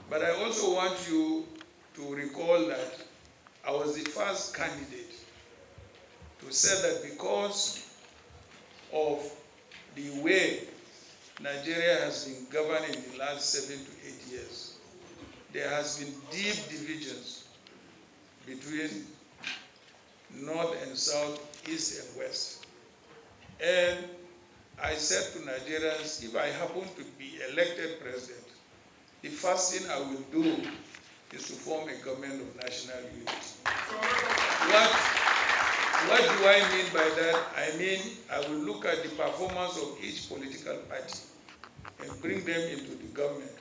But I also want you to recall that I was the first candidate to say that because of the way Nigeria has been governed in the last 7 to 8 years, there has been deep divisions between North and South, East and West. And I said to Nigerians, if I happen to be elected president, the first thing I will do is to form a government of national unity. What do I mean by that? I mean, I will look at the performance of each political party and bring them into the government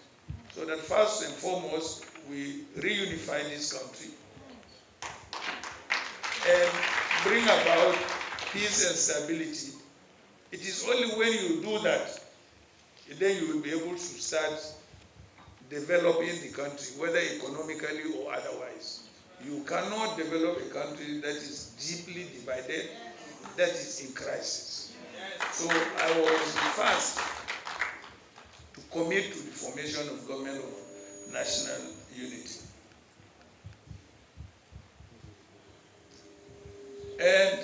so that first and foremost, we reunify this country and bring about peace and stability. It is only when you do that, then you will be able to start developing the country, whether economically or otherwise. You cannot develop a country that is deeply divided, that is in crisis. So I was the first to commit to the formation of government of national unity. And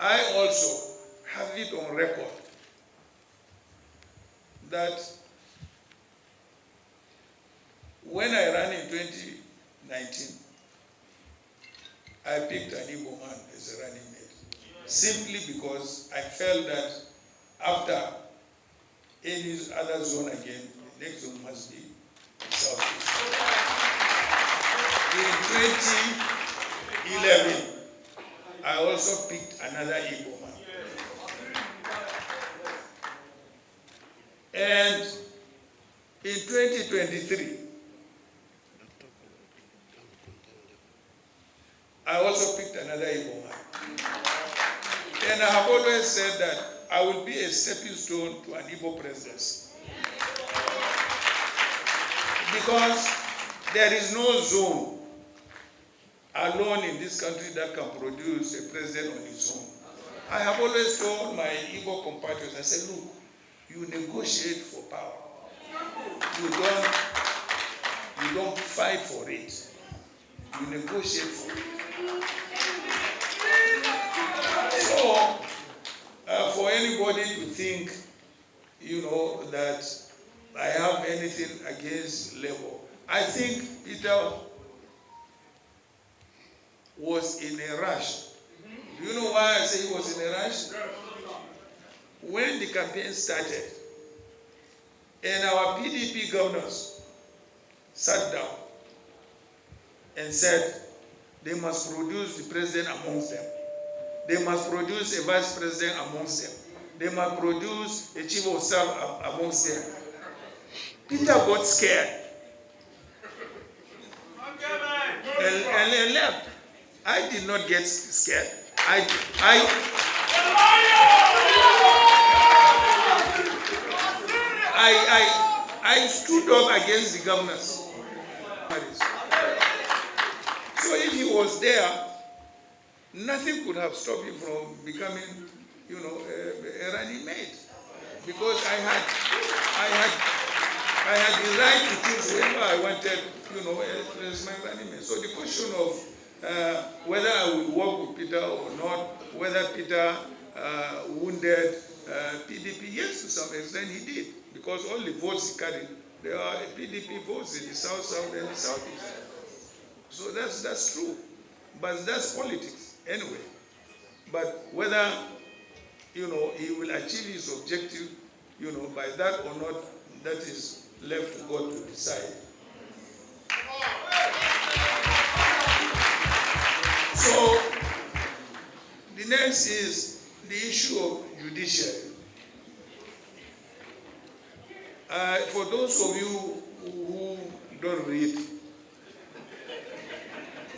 I also have it on record that when I ran in 2019, I picked an Igbo man as a running mate, simply because I felt that after any other zone again, the next zone must be Southeast. In 2011, I also picked another Igbo man. And in 2023, I also picked another Igbo man. And I have always said that I will be a stepping stone to an Igbo presidency. Because there is no zone alone in this country that can produce a president on its own. I have always told my Igbo compatriots, I said, look, you negotiate for power. You don't fight for it. You negotiate for it. So, for anybody to think, that I have anything against Labour, I think Peter was in a rush. Do you know why I say he was in a rush? When the campaign started, and our PDP governors sat down and said they must produce the president amongst them. They must produce a vice president amongst them. They must produce a chief of staff amongst them. Peter got scared and left. I did not get scared. I stood up against the governors. So if he was there, nothing could have stopped him from becoming, a running mate. Because I had the right to choose whoever I wanted, as my running mate. So the question of whether I would work with Peter or not, whether Peter wounded PDP, yes, to some extent he did. Because all the votes he carried, there are PDP votes in the South and the Southeast. So that's true. But that's politics anyway. But whether, he will achieve his objective, by that or not, that is left to God to decide. So, the next is the issue of judiciary. For those of you who don't read,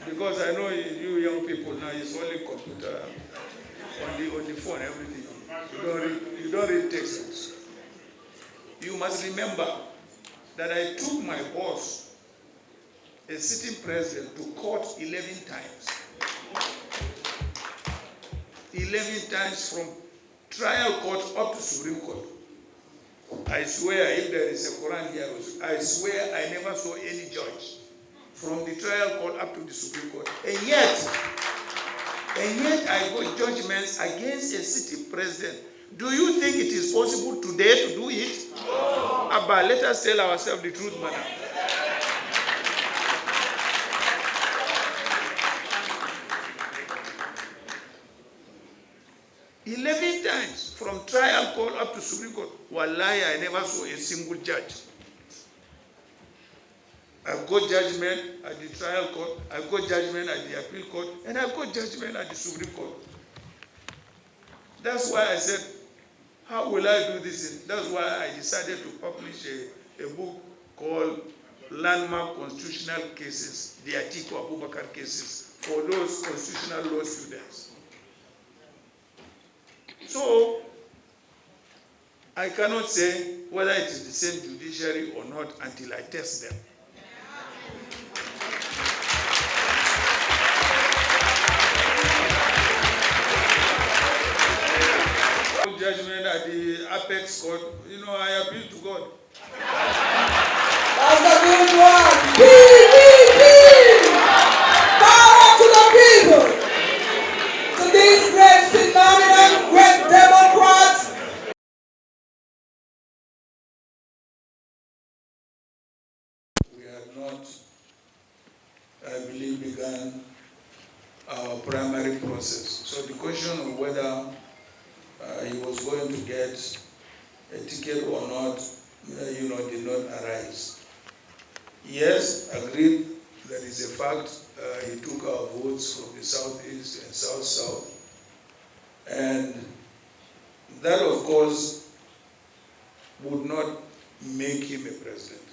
because I know you young people now, it's only computer, on the phone, everything. You don't read textbooks. You must remember that I took my boss, a sitting president, to court 11 times. 11 times from trial court up to Supreme Court. I swear, if there is a Quran here, I swear I never saw any judge from the trial court up to the Supreme Court. And yet I got judgments against a sitting president. Do you think it is possible today to do it? Abba, let us tell ourselves the truth, madam. "11 times from trial court up to Supreme Court. Wallahi, I never saw a single judge. I've got judgment at the trial court, I've got judgment at the appeal court, and I've got judgment at the Supreme Court. That's why I said, how will I do this? That's why I decided to publish a book called Landmark Constitutional Cases, the Atiku cases, for those constitutional law students. So, I cannot say whether it is the same judiciary or not until I test them. Judgment at the apex court, I appeal to God. That's a good one. PPP! Power to the people! To these great phenomenal, great Democrats. We had not, I believe, begun our primary process. So the question of whether he was going to get a ticket or not, did not arise. Yes, agreed, that is a fact. He took our votes from the southeast and south-south. And that, of course, would not make him a president.